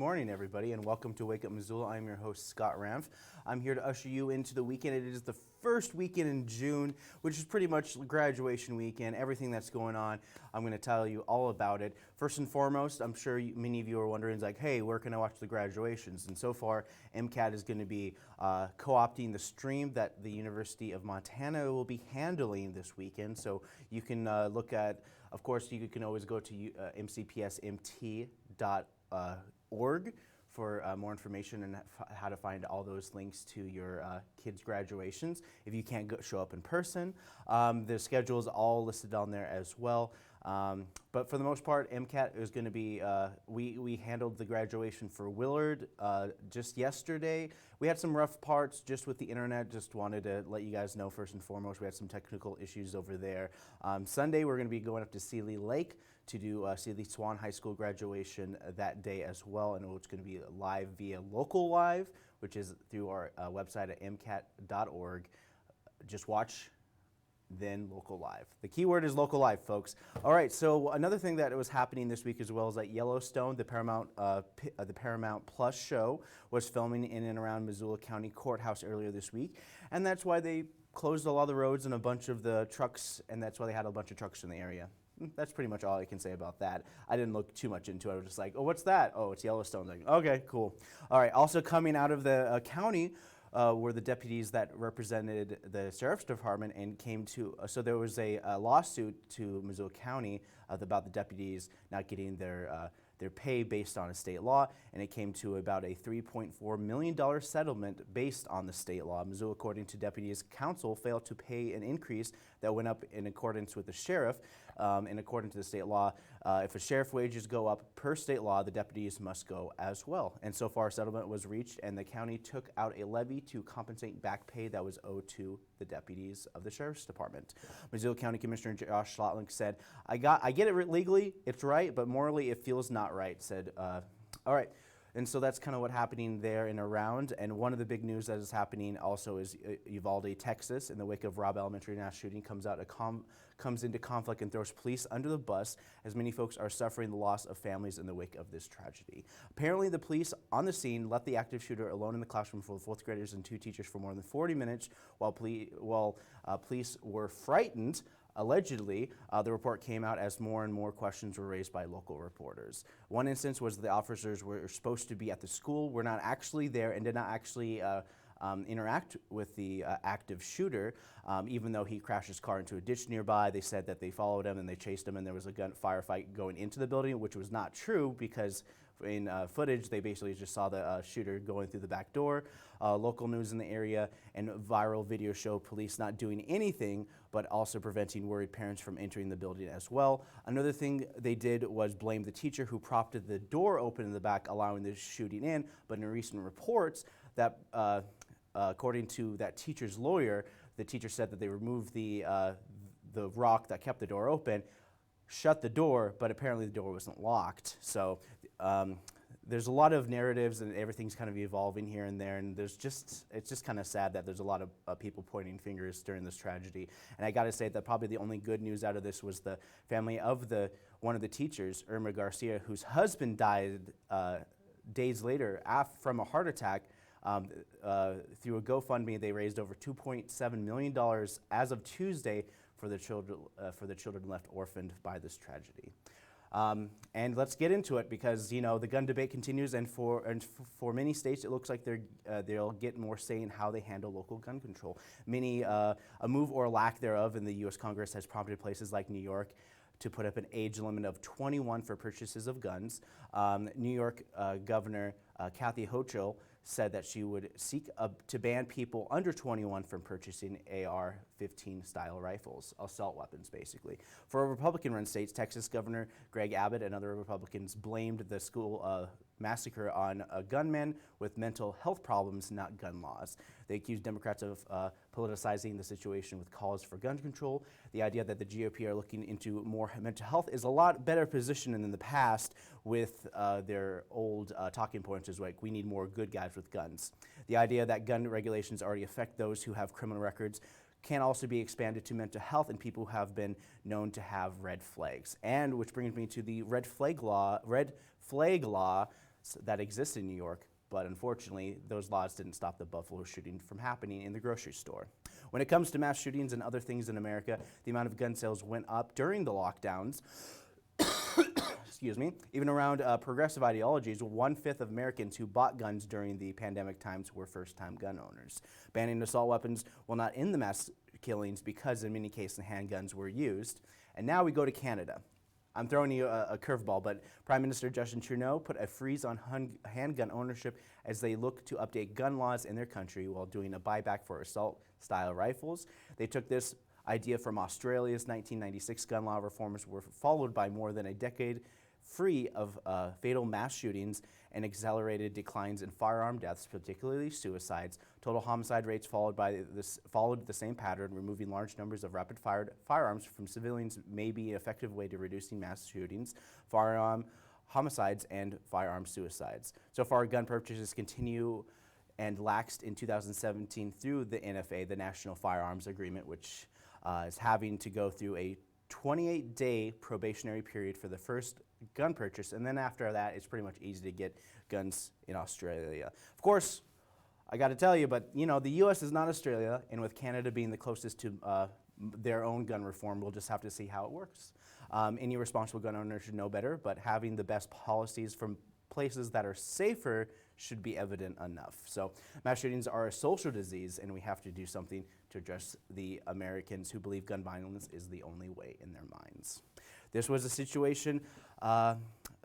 morning, everybody, and welcome to Wake Up Missoula. I'm your host, Scott Ramf. I'm here to usher you into the weekend. It is the first weekend in June, which is pretty much graduation weekend, everything that's going on. I'm going to tell you all about it. First and foremost, I'm sure many of you are wondering, like, hey, where can I watch the graduations? And so far, MCAT is going to be co-opting the stream that the University of Montana will be handling this weekend. So you can look at, of course, you can always go to mcpsmt.org for more information and how to find all those links to your kids' graduations. If you can't show up in person, the schedule is all listed on there as well. But for the most part, MCAT is going to be, we handled the graduation for Willard just yesterday. We had some rough parts just with the internet, just wanted to let you guys know first and foremost, we had some technical issues over there. Sunday, we're going to be going up to Seeley Lake to do Seeley Swan High School graduation that day as well, and it's going to be live via Local Live, which is through our website at mcat.org. Just watch, then Local Live. The key word is Local Live, folks. All right, so another thing that was happening this week as well is that Yellowstone, the Paramount Plus show, was filming in and around Missoula County Courthouse earlier this week, and that's why they closed a lot of the roads and a bunch of the trucks, and that's why they had a bunch of trucks in the area. That's pretty much all I can say about that. I didn't look too much into it. I was just like, oh, what's that? Oh, it's Yellowstone. Like, okay, cool. All right, also coming out of the county were the deputies that represented the sheriff's department and came to, so there was a lawsuit to Missoula County about the deputies not getting their pay based on a state law, and it came to about a $3.4 million settlement based on the state law. Missoula, according to deputies council, failed to pay an increase that went up in accordance with the sheriff. And according to the state law, if a sheriff wages go up per state law, the deputies must go as well. And so far, a settlement was reached, and the county took out a levy to compensate back pay that was owed to the deputies of the sheriff's department. Missoula County Commissioner Josh Schlotling said, I get it legally, it's right, but morally it feels not right, said, all right. And so that's kind of what's happening there and around. And one of the big news that is happening also is Uvalde, Texas, in the wake of Robb Elementary mass shooting, comes into conflict and throws police under the bus as many folks are suffering the loss of families in the wake of this tragedy. Apparently, the police on the scene left the active shooter alone in the classroom full of fourth graders and two teachers for more than 40 minutes while police were frightened. Allegedly, the report came out as more and more questions were raised by local reporters. One instance was the officers were supposed to be at the school, were not actually there, and did not actually interact with the active shooter, even though he crashed his car into a ditch nearby. They said that they followed him and they chased him, and there was a firefight going into the building, which was not true because in footage, they basically just saw the shooter going through the back door. Local news in the area and viral video show police not doing anything, but also preventing worried parents from entering the building as well. Another thing they did was blame the teacher who propped the door open in the back, allowing the shooting in. But in recent reports, that according to that teacher's lawyer, the teacher said that they removed the rock that kept the door open, shut the door, but apparently the door wasn't locked. So there's a lot of narratives and everything's kind of evolving here and there, and it's just kind of sad that there's a lot of people pointing fingers during this tragedy. And I got to say that probably the only good news out of this was the family of one of the teachers, Irma Garcia, whose husband died days later from a heart attack. Through a GoFundMe, they raised over $2.7 million as of Tuesday for the children left orphaned by this tragedy. And let's get into it because the gun debate continues, and for many states, it looks like they'll get more say in how they handle local gun control. A move or lack thereof in the U.S. Congress has prompted places like New York to put up an age limit of 21 for purchases of guns. New York Governor Kathy Hochul said that she would seek to ban people under 21 from purchasing AR-15 style rifles, assault weapons basically. For Republican-run states, Texas Governor Greg Abbott and other Republicans blamed the school massacre on gunmen with mental health problems, not gun laws. They accused Democrats of politicizing the situation with calls for gun control. The idea that the GOP are looking into more mental health is a lot better position than in the past with their old talking points is like, we need more good guys with guns. The idea that gun regulations already affect those who have criminal records can also be expanded to mental health and people who have been known to have red flags. And which brings me to the red flag law that exist in New York, but unfortunately, those laws didn't stop the Buffalo shooting from happening in the grocery store. When it comes to mass shootings and other things in America, the amount of gun sales went up during the lockdowns. Excuse me. Even around progressive ideologies, 1/5 of Americans who bought guns during the pandemic times were first-time gun owners. Banning assault weapons will not end the mass killings because in many cases handguns were used. And now we go to Canada. I'm throwing you a curveball, but Prime Minister Justin Trudeau put a freeze on handgun ownership as they look to update gun laws in their country while doing a buyback for assault-style rifles. They took this idea from Australia's 1996 gun law reforms, were followed by more than a decade free of fatal mass shootings and accelerated declines in firearm deaths, particularly suicides. Total homicide rates followed the same pattern. Removing large numbers of rapid-fired firearms from civilians may be an effective way to reducing mass shootings, firearm homicides, and firearm suicides. So far, gun purchases continue and laxed in 2017 through the NFA, the National Firearms Agreement, which is having to go through a 28-day probationary period for the first gun purchase, and then after that, it's pretty much easy to get guns in Australia. Of course, I got to tell you, but you know, the U.S. is not Australia, and with Canada being the closest to their own gun reform, we'll just have to see how it works. Any responsible gun owner should know better, but having the best policies from places that are safer should be evident enough. So mass shootings are a social disease, and we have to do something to address the Americans who believe gun violence is the only way in their minds. This was a situation,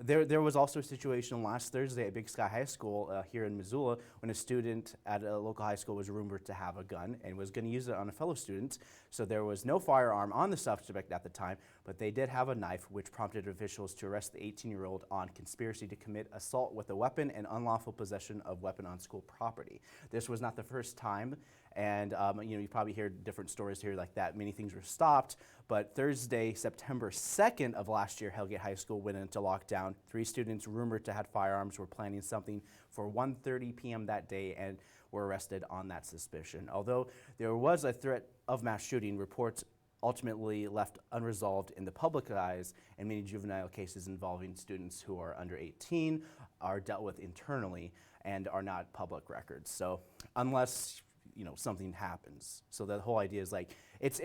there was also a situation last Thursday at Big Sky High School here in Missoula when a student at a local high school was rumored to have a gun and was going to use it on a fellow student. So there was no firearm on the suspect at the time, but they did have a knife, which prompted officials to arrest the 18-year-old on conspiracy to commit assault with a weapon and unlawful possession of weapon on school property. This was not the first time, and you know, you probably hear different stories here like that. Many things were stopped, but Thursday, September 2nd of last year, Hellgate High School went into lockdown. 3 students rumored to have firearms were planning something for 1:30 p.m. that day and were arrested on that suspicion. Although there was a threat of mass shooting, reports ultimately left unresolved in the public eyes, and many juvenile cases involving students who are under 18 are dealt with internally and are not public records. So unless you know something happens, so the whole idea is like it's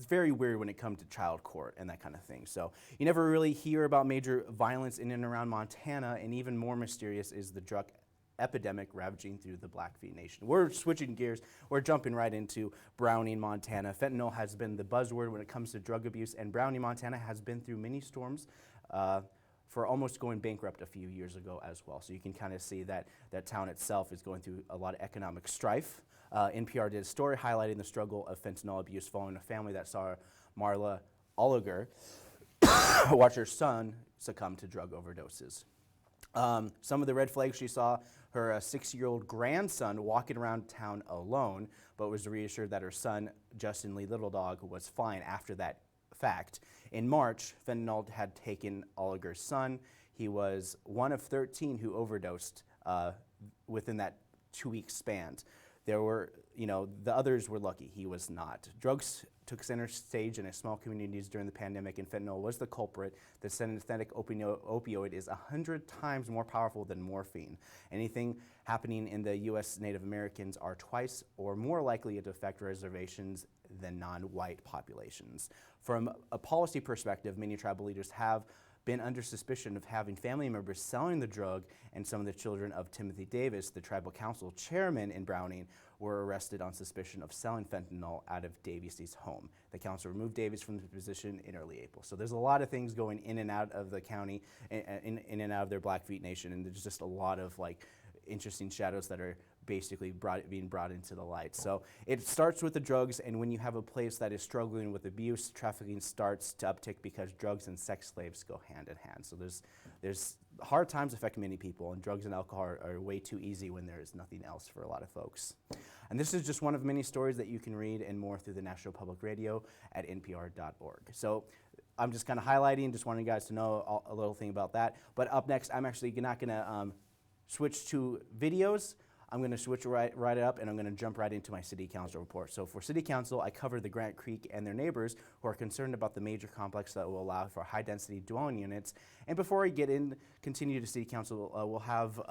very weird when it comes to child court and that kind of thing. So you never really hear about major violence in and around Montana, and even more mysterious is the drug epidemic ravaging through the Blackfeet Nation. We're switching gears. We're jumping right into Browning, Montana. Fentanyl has been the buzzword when it comes to drug abuse, and Browning, Montana has been through many storms for almost going bankrupt a few years ago as well. So you can kind of see that that town itself is going through a lot of economic strife. NPR did a story highlighting the struggle of fentanyl abuse following a family that saw Marla Oliger watch her son succumb to drug overdoses. Some of the red flags she saw: her 6-year-old grandson walking around town alone, but was reassured that her son, Justin Lee Little Dog, was fine after that fact. In March, fentanyl had taken Oliger's son. He was one of 13 who overdosed within that 2-week span. There were, you know, the others were lucky. He was not. Drugs took center stage in small communities during the pandemic, and fentanyl was the culprit. The synthetic opioid is 100 times more powerful than morphine. Anything happening in the U.S. Native Americans are twice or more likely to affect reservations than non-white populations. From a policy perspective, many tribal leaders have been under suspicion of having family members selling the drug, and some of the children of Timothy Davis, the tribal council chairman in Browning, were arrested on suspicion of selling fentanyl out of Davies' home. The council removed Davies from the position in early April. So there's a lot of things going in and out of the county, in and out of their Blackfeet Nation, and there's just a lot of like interesting shadows that are basically being brought into the light. So it starts with the drugs, and when you have a place that is struggling with abuse, trafficking starts to uptick because drugs and sex slaves go hand in hand. So there's hard times affect many people, and drugs and alcohol are way too easy when there is nothing else for a lot of folks. And this is just one of many stories that you can read and more through the National Public Radio at npr.org. So I'm just kind of highlighting, just wanting you guys to know a little thing about that. But up next, I'm actually not going to switch to videos. I'm going to switch right up, and I'm going to jump right into my city council report. So for city council, I cover the Grant Creek and their neighbors who are concerned about the major complex that will allow for high-density dwelling units. And before I continue to city council, we'll have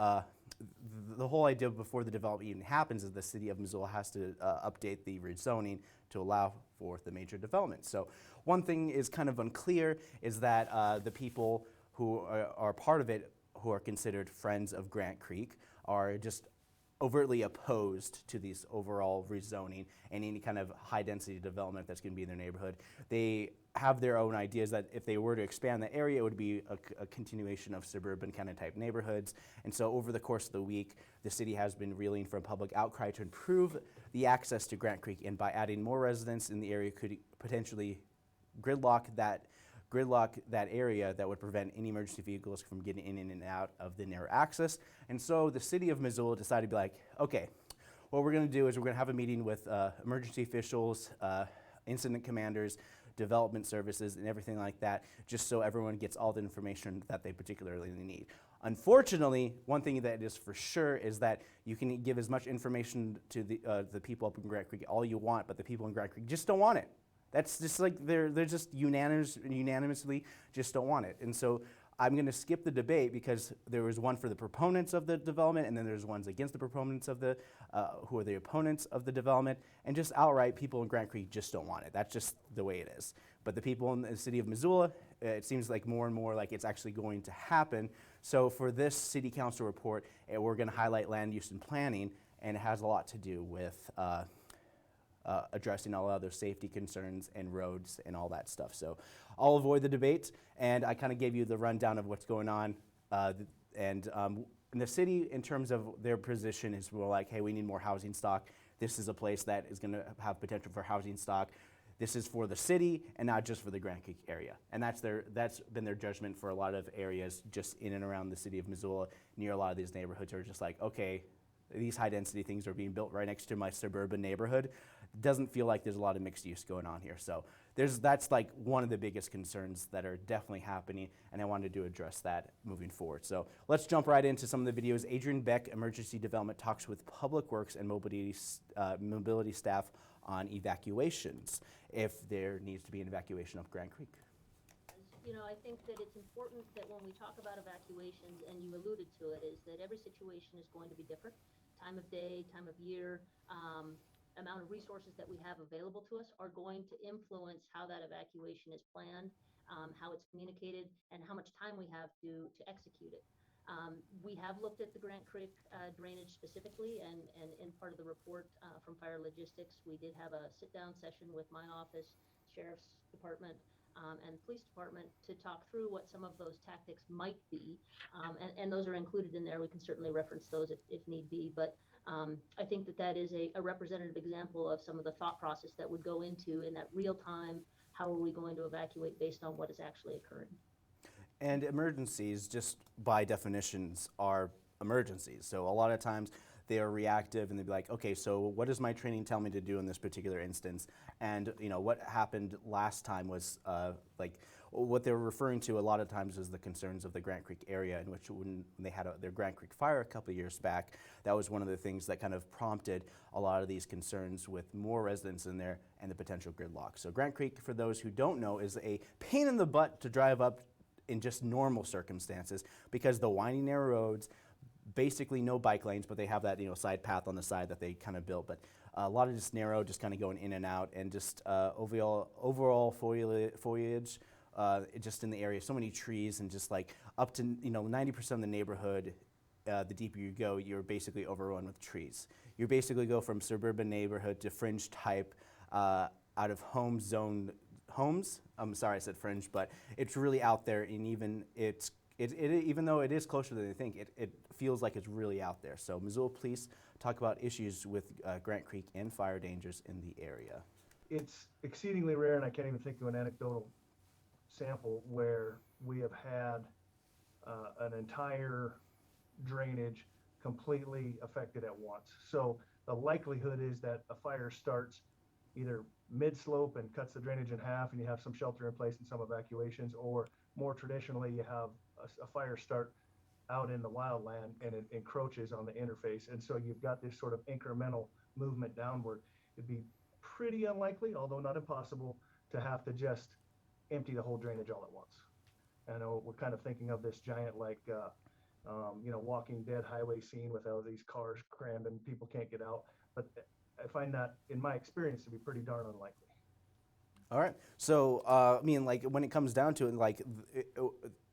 the whole idea before the development even happens is the city of Missoula has to update the rezoning to allow for the major development. So one thing is kind of unclear is that the people who are part of it, who are considered friends of Grant Creek, are just overtly opposed to these overall rezoning and any kind of high density development that's going to be in their neighborhood. They have their own ideas that if they were to expand the area, it would be a continuation of suburban kind of type neighborhoods. And so over the course of the week, the city has been reeling from public outcry to improve the access to Grant Creek, and by adding more residents in the area could potentially gridlock that area that would prevent any emergency vehicles from getting in and out of the narrow access. And so the city of Missoula decided to be like, okay, what we're going to do is we're going to have a meeting with emergency officials, incident commanders, development services, and everything like that, just so everyone gets all the information that they particularly need. Unfortunately, one thing that is for sure is that you can give as much information to the people up in Grant Creek all you want, but the people in Grant Creek just don't want it. That's just like they're just unanimously just don't want it. And so I'm going to skip the debate because there was one for the proponents of the development, and then there's ones against the proponents of the who are the opponents of the development, and just outright people in Grant Creek just don't want it. That's just the way it is. But the people in the city of Missoula, it seems like more and more like it's actually going to happen. So for this city council report, we're going to highlight land use and planning, and it has a lot to do with addressing all other safety concerns and roads and all that stuff. So I'll avoid the debate, and I kind of gave you the rundown of what's going on. And the city, in terms of their position, is more like, hey, we need more housing stock. This is a place that is going to have potential for housing stock. This is for the city and not just for the Grant Creek area. And that's been their judgment for a lot of areas just in and around the city of Missoula. Near a lot of these neighborhoods are just like, okay, these high density things are being built right next to my suburban neighborhood. Doesn't feel like there's a lot of mixed use going on here. So that's like one of the biggest concerns that are definitely happening, and I wanted to address that moving forward. So let's jump right into some of the videos. Adrian Beck, Emergency Development, talks with Public Works and mobility staff on evacuations, if there needs to be an evacuation of Grant Creek. You know, I think that it's important that when we talk about evacuations, and you alluded to it, is that every situation is going to be different. Time of day, time of year, amount of resources that we have available to us are going to influence how that evacuation is planned, how it's communicated, and how much time we have to execute it. We have looked at the Grant Creek drainage specifically, and in part of the report from Fire Logistics, we did have a sit-down session with my office, Sheriff's Department, and Police Department to talk through what some of those tactics might be, and those are included in there. We can certainly reference those if need be, but I think that is a representative example of some of the thought process that would go into in that real time, how are we going to evacuate based on what is actually occurring. And emergencies, just by definitions, are emergencies. So a lot of times they are reactive, and they'd be like, okay, so what does my training tell me to do in this particular instance? And what happened last time was like what they were referring to a lot of times was the concerns of the Grant Creek area, in which when they had their Grant Creek fire a couple of years back, that was one of the things that kind of prompted a lot of these concerns with more residents in there and the potential gridlock. So Grant Creek, for those who don't know, is a pain in the butt to drive up in just normal circumstances because the winding narrow roads, basically no bike lanes, but they have that side path on the side that they kind of built, but a lot of just narrow, just kind of going in and out, and just overall foliage just in the area, so many trees, and just like up to 90% of the neighborhood, the deeper you go, you're basically overrun with trees. You basically go from suburban neighborhood to fringe type, out of home zone homes. I'm sorry I said fringe, but it's really out there, and even though it is closer than they think, it feels like it's really out there. So Missoula Police talk about issues with Grant Creek and fire dangers in the area. It's exceedingly rare, and I can't even think of an anecdotal sample where we have had an entire drainage completely affected at once. So the likelihood is that a fire starts either mid-slope and cuts the drainage in half, and you have some shelter in place and some evacuations, or more traditionally, you have a fire start out in the wildland, and it encroaches on the interface. And so you've got this sort of incremental movement downward. It'd be pretty unlikely, although not impossible, to have to just empty the whole drainage all at once. I know we're kind of thinking of this giant, like, Walking Dead highway scene with all these cars crammed and people can't get out. But I find that, in my experience, to be pretty darn unlikely. All right. So, like when it comes down to it, like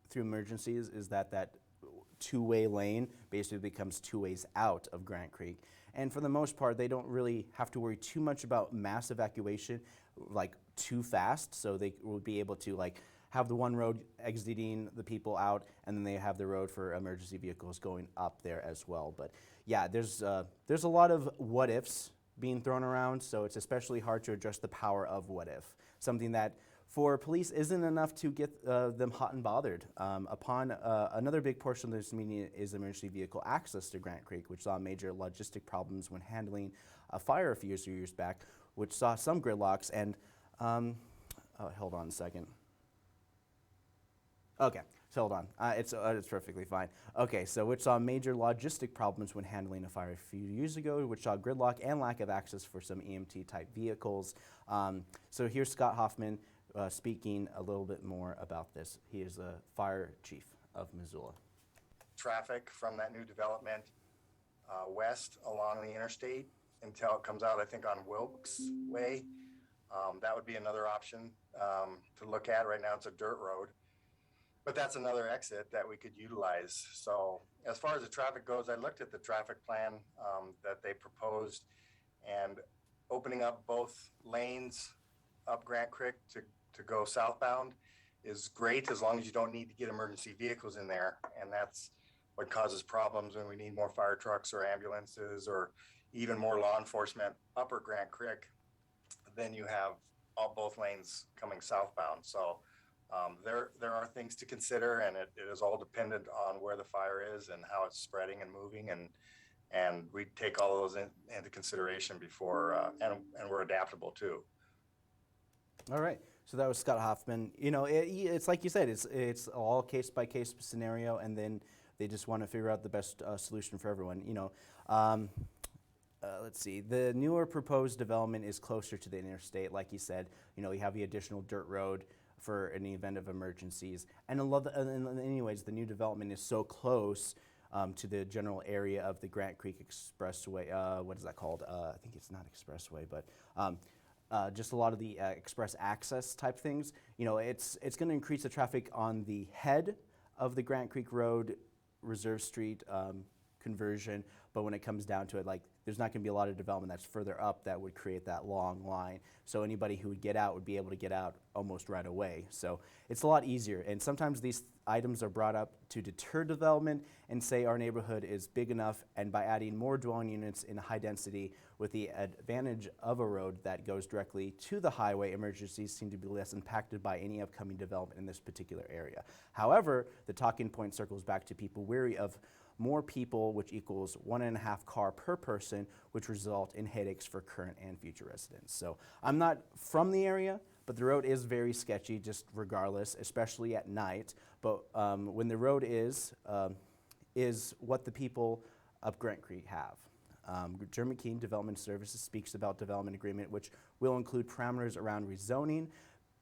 through emergencies, is that two-way lane basically becomes two ways out of Grant Creek. And for the most part, they don't really have to worry too much about mass evacuation, like too fast. So they will be able to like have the one road exiting the people out, and then they have the road for emergency vehicles going up there as well. But yeah, there's a lot of what ifs being thrown around, so it's especially hard to address the power of what if. Something that for police isn't enough to get them hot and bothered. Another big portion of this meeting is emergency vehicle access to Grant Creek, which saw major logistic problems when handling a fire a few years back, which saw some gridlocks and, hold on a second. Okay, so hold on. It's perfectly fine. Okay, so which saw major logistic problems when handling a fire a few years ago, which saw gridlock and lack of access for some EMT type vehicles. So here's Scott Hoffman speaking a little bit more about this. He is the fire chief of Missoula. Traffic from that new development west along the interstate until it comes out, I think, on Wilkes Way. That would be another option to look at. Right now it's a dirt road, but that's another exit that we could utilize. So as far as the traffic goes, I looked at the traffic plan that they proposed, and opening up both lanes up Grant Creek to go southbound is great, as long as you don't need to get emergency vehicles in there. And that's what causes problems when we need more fire trucks or ambulances or even more law enforcement upper Grant Creek. Then you have both lanes coming southbound. So there are things to consider, and it is all dependent on where the fire is and how it's spreading and moving, and we take all those into consideration before, and we're adaptable too. All right. So that was Scott Hoffman. It's like you said, it's all case by case scenario, and then they just want to figure out the best solution for everyone. Let's see. The newer proposed development is closer to the interstate, like you said. You have the additional dirt road for an event of emergencies, and anyways, the new development is so close to the general area of the Grant Creek Expressway. What is that called? I think it's not Expressway, but. Just a lot of the express access type things. It's going to increase the traffic on the head of the Grant Creek Road, Reserve Street conversion, but when it comes down to it, like, there's not going to be a lot of development that's further up that would create that long line. So anybody who would get out would be able to get out almost right away. So it's a lot easier. And sometimes these items are brought up to deter development and say our neighborhood is big enough, and by adding more dwelling units in high density with the advantage of a road that goes directly to the highway, emergencies seem to be less impacted by any upcoming development in this particular area. However, the talking point circles back to people weary of more people, which equals 1.5 car per person, which result in headaches for current and future residents. So I'm not from the area, but the road is very sketchy, just regardless, especially at night. But when the road is what the people of Grant Creek have. Jeremy Keene Development Services speaks about development agreement, which will include parameters around rezoning.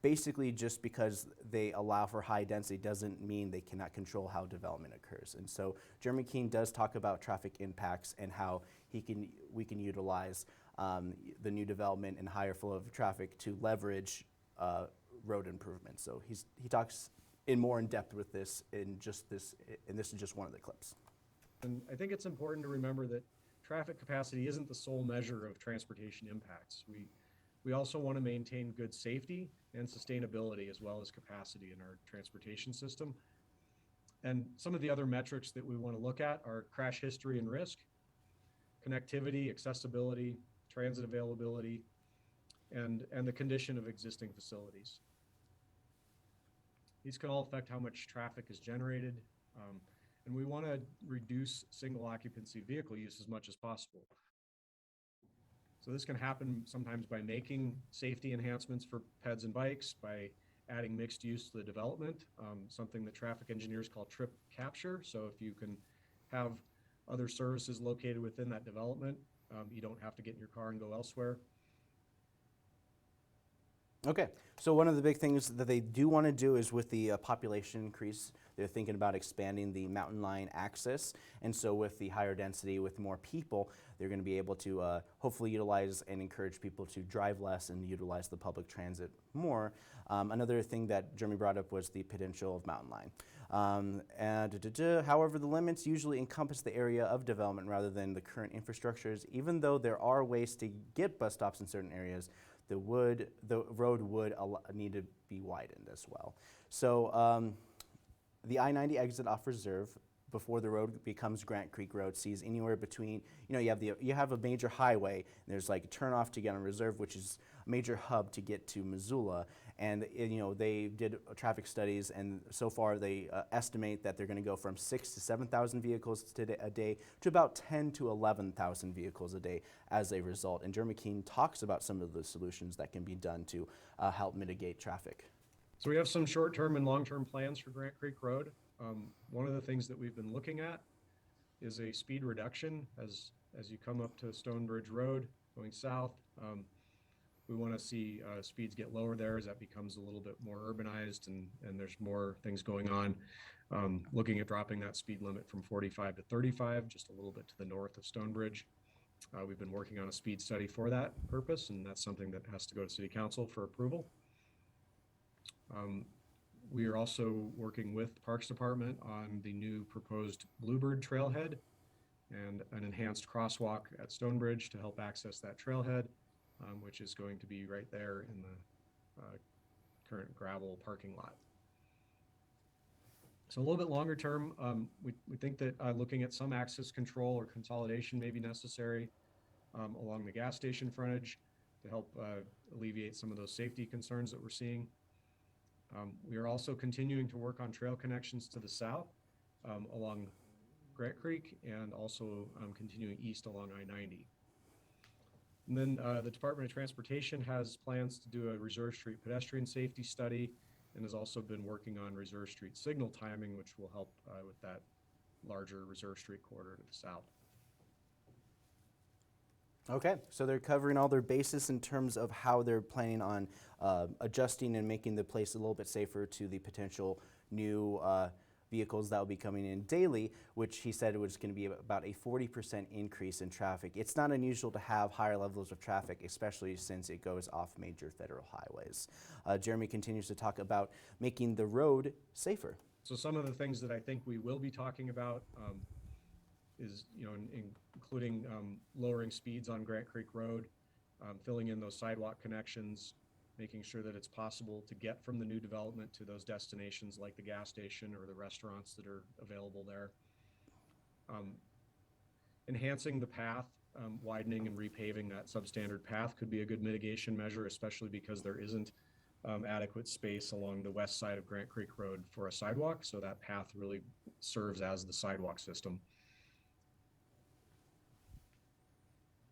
Basically, just because they allow for high density doesn't mean they cannot control how development occurs. And so Jeremy Keene does talk about traffic impacts and how we can utilize the new development and higher flow of traffic to leverage road improvements. So he talks more in depth with this and this is just one of the clips. And I think it's important to remember that traffic capacity isn't the sole measure of transportation impacts. We also want to maintain good safety and sustainability as well as capacity in our transportation system. And some of the other metrics that we want to look at are crash history and risk, connectivity, accessibility, transit availability, and the condition of existing facilities. These can all affect how much traffic is generated, and we want to reduce single occupancy vehicle use as much as possible. So this can happen sometimes by making safety enhancements for peds and bikes, by adding mixed use to the development, something that traffic engineers call trip capture. So if you can have other services located within that development, you don't have to get in your car and go elsewhere. Okay, so one of the big things that they do want to do is with the population increase, they're thinking about expanding the mountain line access. And so with the higher density, with more people, they're going to be able to hopefully utilize and encourage people to drive less and utilize the public transit more. Another thing that Jeremy brought up was the potential of mountain line. However, the limits usually encompass the area of development rather than the current infrastructures. Even though there are ways to get bus stops in certain areas, the road would need to be widened as well. So the I-90 exit off Reserve before the road becomes Grant Creek Road sees anywhere between, you have a major highway, and there's like a turnoff to get on Reserve, which is a major hub to get to Missoula. And they did traffic studies, and so far they estimate that they're going to go from 6,000 to 7,000 vehicles a day to about 10,000 to 11,000 vehicles a day as a result. And Jeremy Keene talks about some of the solutions that can be done to help mitigate traffic. So we have some short-term and long-term plans for Grant Creek Road. One of the things that we've been looking at is a speed reduction as you come up to Stonebridge Road going south. We want to see speeds get lower there as that becomes a little bit more urbanized and there's more things going on. Looking at dropping that speed limit from 45 to 35, just a little bit to the north of Stonebridge. We've been working on a speed study for that purpose, and that's something that has to go to City Council for approval. We are also working with Parks Department on the new proposed Bluebird trailhead and an enhanced crosswalk at Stonebridge to help access that trailhead, which is going to be right there in the current gravel parking lot. So a little bit longer term, we think that looking at some access control or consolidation may be necessary along the gas station frontage to help alleviate some of those safety concerns that we're seeing. We are also continuing to work on trail connections to the south along Grant Creek and also continuing east along I-90. And then the Department of Transportation has plans to do a Reserve Street pedestrian safety study and has also been working on Reserve Street signal timing, which will help with that larger Reserve Street corridor to the south. Okay, so they're covering all their bases in terms of how they're planning on adjusting and making the place a little bit safer to the potential new vehicles that will be coming in daily, which he said was going to be about a 40% increase in traffic. It's not unusual to have higher levels of traffic, especially since it goes off major federal highways. Jeremy continues to talk about making the road safer. So some of the things that I think we will be talking about is, including lowering speeds on Grant Creek Road, filling in those sidewalk connections, making sure that it's possible to get from the new development to those destinations like the gas station or the restaurants that are available there. Enhancing the path, widening and repaving that substandard path could be a good mitigation measure, especially because there isn't adequate space along the west side of Grant Creek Road for a sidewalk. So that path really serves as the sidewalk system.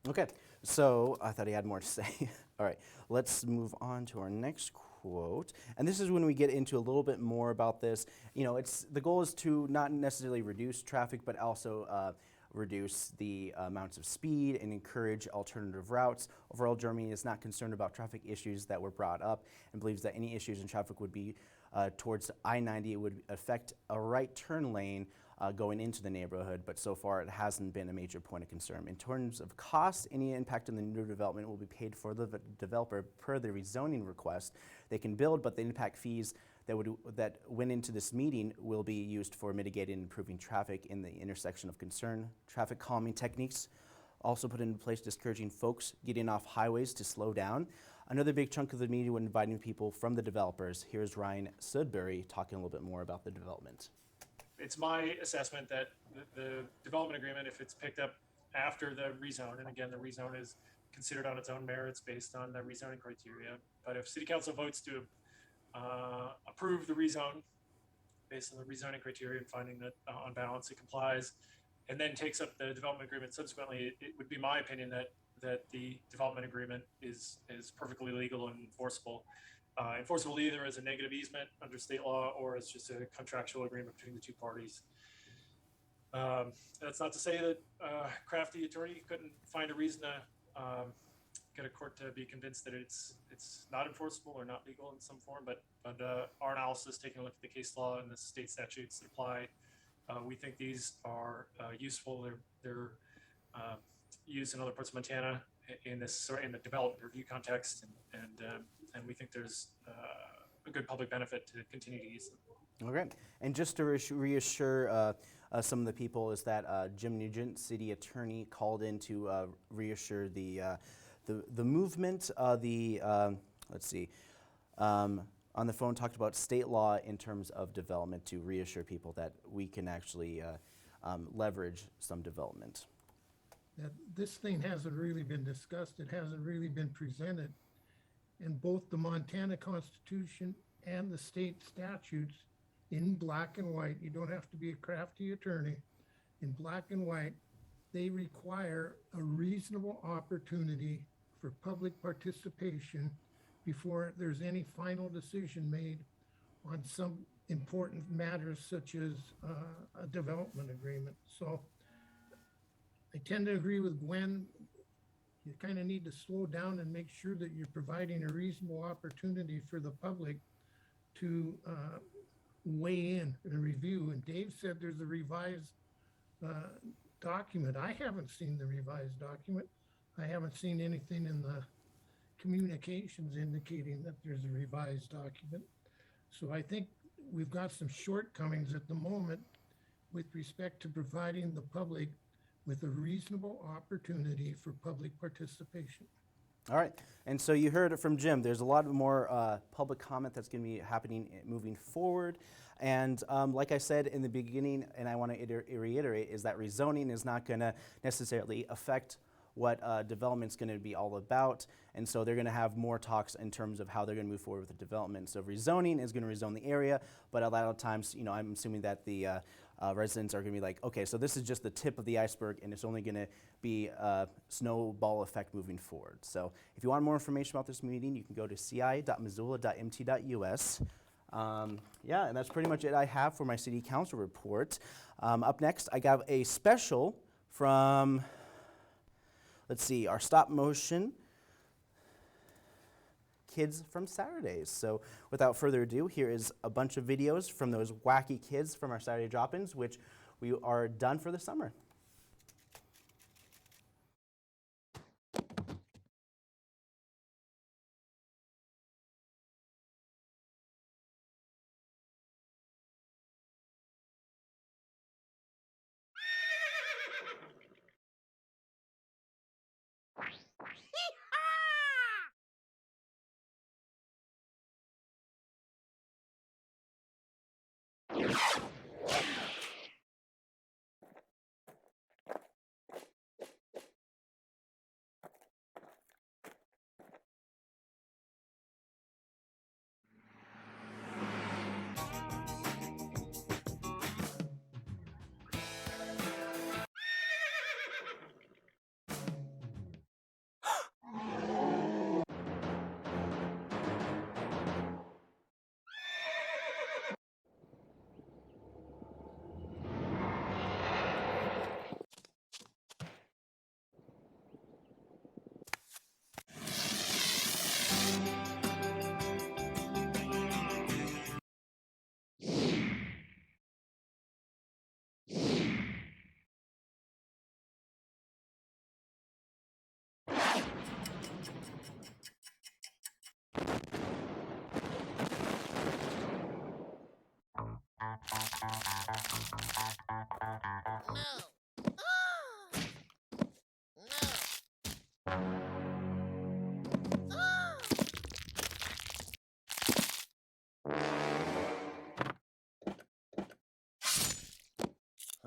Okay, so I thought he had more to say. All right, let's move on to our next quote. And this is when we get into a little bit more about this. The goal is to not necessarily reduce traffic, but also reduce the amounts of speed and encourage alternative routes. Overall, Jeremy is not concerned about traffic issues that were brought up and believes that any issues in traffic would be towards I-90. It would affect a right turn lane going into the neighborhood, but so far it hasn't been a major point of concern. In terms of cost, any impact on the new development will be paid for the developer per the rezoning request. They can build, but the impact fees that went into this meeting will be used for mitigating and improving traffic in the intersection of concern. Traffic calming techniques also put into place, discouraging folks getting off highways to slow down. Another big chunk of the meeting was inviting people from the developers. Here's Ryan Sudbury talking a little bit more about the development. It's my assessment that the development agreement, if it's picked up after the rezone, and again, the rezone is considered on its own merits based on the rezoning criteria. But if City Council votes to approve the rezone based on the rezoning criteria and finding that on balance it complies, and then takes up the development agreement subsequently, it would be my opinion that the development agreement is perfectly legal and enforceable. enforceable either as a negative easement under state law or as just a contractual agreement between the two parties. That's not to say that crafty attorney couldn't find a reason to get a court to be convinced that it's not enforceable or not legal in some form. But our analysis, taking a look at the case law and the state statutes that apply, we think these are useful. They're used in other parts of Montana in the development review context, and we think there's a good public benefit to continue to use them. Okay, and just to reassure some of the people is that Jim Nugent, city attorney, called in to reassure the movement. Let's see, on the phone talked about state law in terms of development to reassure people that we can actually leverage some development. That this thing hasn't really been discussed, it hasn't really been presented. And both the Montana Constitution and the state statutes in black and white, you don't have to be a crafty attorney, in black and white, they require a reasonable opportunity for public participation before there's any final decision made on some important matters such as a development agreement. So I tend to agree with Gwen. You kind of need to slow down and make sure that you're providing a reasonable opportunity for the public to weigh in and review. And Dave said there's a revised document. I haven't seen the revised document. I haven't seen anything in the communications indicating that there's a revised document. So I think we've got some shortcomings at the moment with respect to providing the public with a reasonable opportunity for public participation. All right, and so you heard it from Jim. There's a lot more public comment that's going to be happening moving forward. And like I said in the beginning, and I want to reiterate, is that rezoning is not going to necessarily affect what development's going to be all about. And so they're going to have more talks in terms of how they're going to move forward with the development. So rezoning is going to rezone the area, but a lot of times, you know, I'm assuming that the residents are going to be like, okay, so this is just the tip of the iceberg, and it's only going to be a snowball effect moving forward. So if you want more information about this meeting, you can go to ci.missoula.mt.us. Yeah, and that's pretty much it I have for my city council report. Up next, I got a special from, let's see, our stop motion kids from Saturdays. So without further ado, here is a bunch of videos from those wacky kids from our Saturday drop-ins, which we are done for the summer.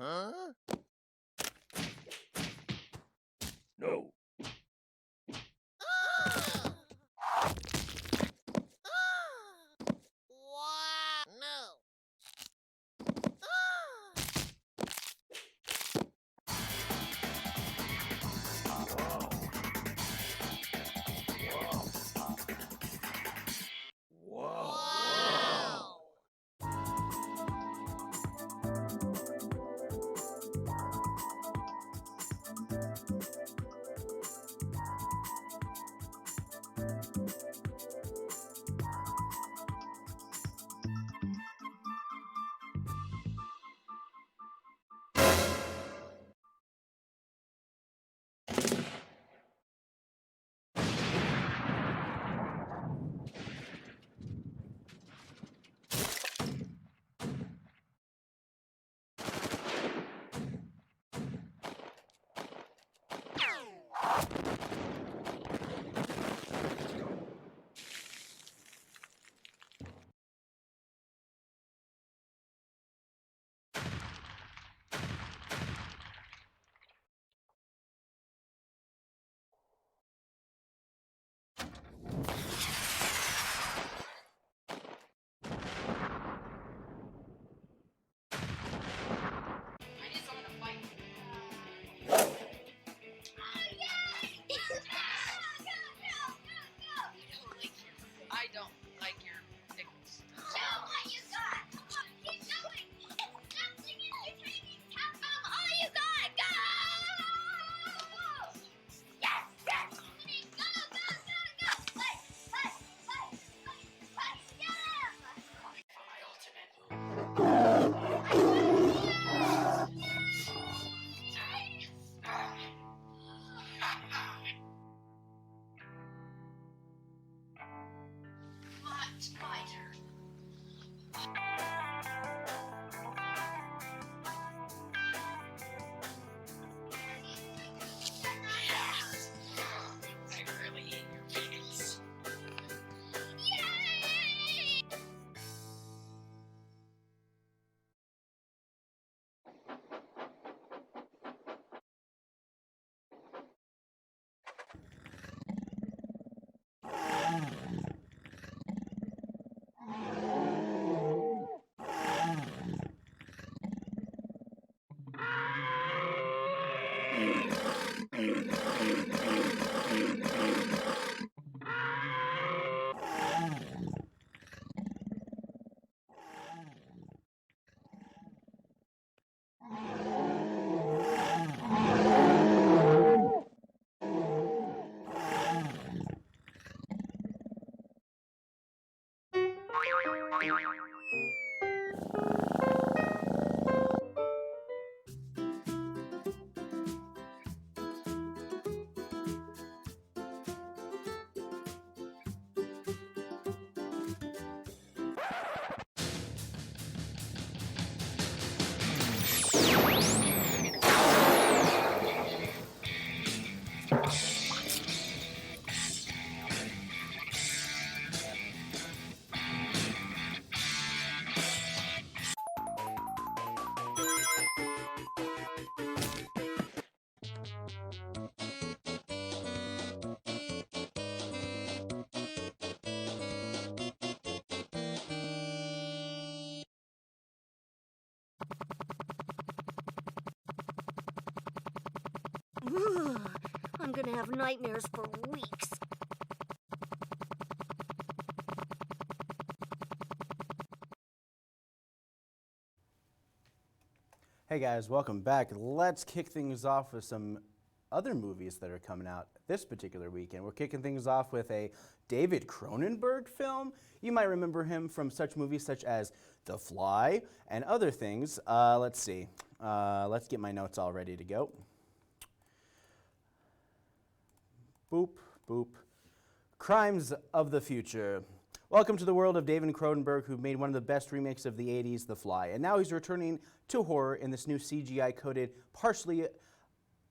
Huh? No. What? No. it's my turn. I really hate your face. Yay! I'm gonna have nightmares for weeks. Hey guys, welcome back. Let's kick things off with some other movies that are coming out this particular weekend. We're kicking things off with a David Cronenberg film. You might remember him from such movies such as The Fly and other things. Let's see. Let's get my notes all ready to go. Boop, boop. Crimes of the Future. Welcome to the world of David Cronenberg, who made one of the best remakes of the 80s, The Fly. And now he's returning to horror in this new CGI-coded, partially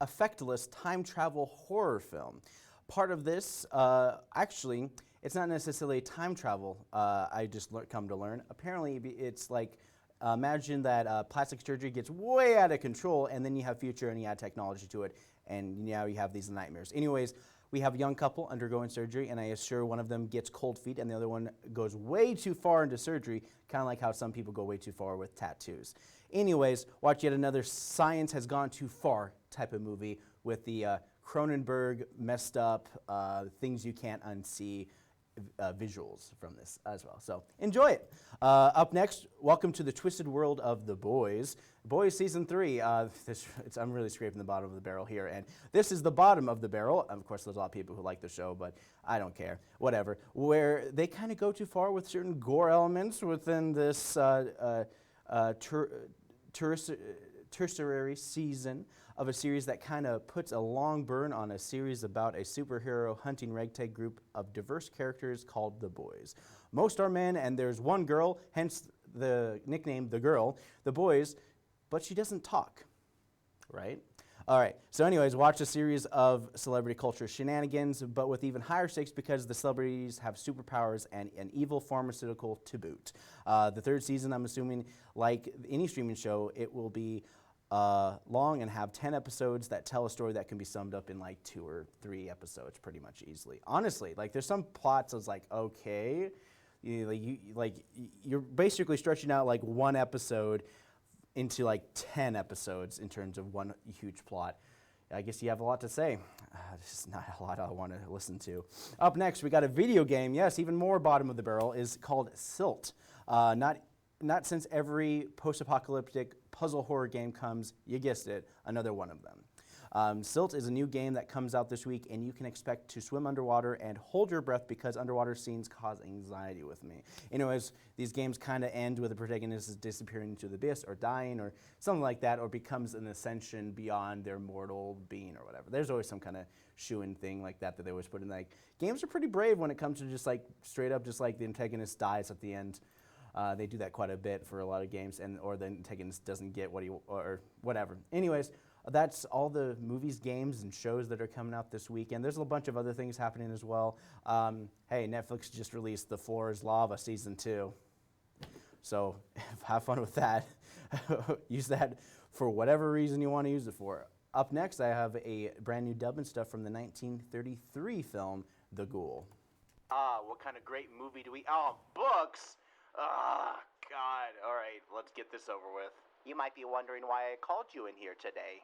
effectless time travel horror film. Part of this, actually, it's not necessarily time travel, I just come to learn. Apparently, it's like, imagine that plastic surgery gets way out of control, and then you have future and you add technology to it, and now you have these nightmares. Anyways, we have a young couple undergoing surgery, and I assure one of them gets cold feet and the other one goes way too far into surgery, kind of like how some people go way too far with tattoos. Anyways, watch yet another science has gone too far type of movie with the Cronenberg messed up things you can't unsee visuals from this as well. So enjoy it. Up next, welcome to the twisted world of The Boys. Boys Season 3. I'm really scraping the bottom of the barrel here, and this is the bottom of the barrel. Of course, there's a lot of people who like the show, but I don't care. Whatever. Where they kind of go too far with certain gore elements within this tertiary season of a series that kind of puts a long burn on a series about a superhero hunting ragtag group of diverse characters called The Boys. Most are men, and there's one girl, hence the nickname The Girl, The Boys, but she doesn't talk, right? All right, so anyways, watch a series of celebrity culture shenanigans, but with even higher stakes because the celebrities have superpowers and an evil pharmaceutical to boot. The third season, I'm assuming, like any streaming show, it will be long and have 10 episodes that tell a story that can be summed up in like 2 or 3 episodes pretty much easily. Honestly, like there's some plots I was like, okay, you're basically stretching out like one episode into like 10 episodes in terms of one huge plot. I guess you have a lot to say. There's just not a lot I want to listen to. Up next, we got a video game. Yes, even more bottom of the barrel is called Silt. Not since every post-apocalyptic puzzle horror game comes, you guessed it, another one of them. Silt is a new game that comes out this week, and you can expect to swim underwater and hold your breath because underwater scenes cause anxiety with me. Anyways, these games kind of end with the protagonist disappearing into the abyss or dying or something like that, or becomes an ascension beyond their mortal being or whatever. There's always some kind of shoo-in thing like that they always put in. Like, games are pretty brave when it comes to just like straight up, just like the antagonist dies at the end. They do that quite a bit for a lot of games, or the antagonist doesn't get what he or whatever. Anyways, that's all the movies, games, and shows that are coming out this weekend. There's a bunch of other things happening as well. Hey, Netflix just released The Floor is Lava Season 2. So have fun with that. Use that for whatever reason you want to use it for. Up next, I have a brand new dub and stuff from the 1933 film, The Ghoul. What kind of great movie do we... Oh, books! God. All right, let's get this over with. You might be wondering why I called you in here today.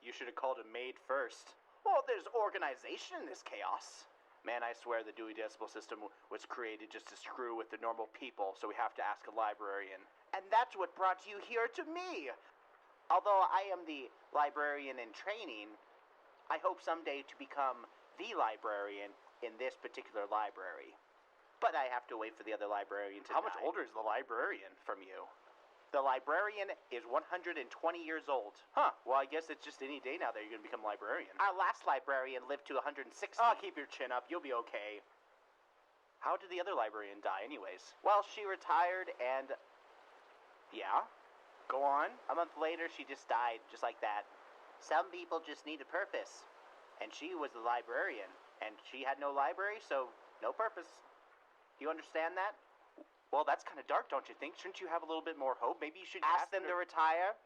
You should have called a maid first. Well, there's organization in this chaos. Man, I swear the Dewey Decimal System was created just to screw with the normal people, so we have to ask a librarian. And that's what brought you here to me. Although I am the librarian in training, I hope someday to become the librarian in this particular library. But I have to wait for the other librarian to How much older is the librarian from you? The librarian is 120 years old. Huh, well, I guess it's just any day now that you're going to become a librarian. Our last librarian lived to 160. Oh, keep your chin up. You'll be okay. How did the other librarian die anyways? Well, she retired and... Yeah? Go on. A month later, she just died, just like that. Some people just need a purpose. And she was the librarian. And she had no library, so no purpose. Do you understand that? Well, that's kind of dark, don't you think? Shouldn't you have a little bit more hope? Maybe you should ask them to retire.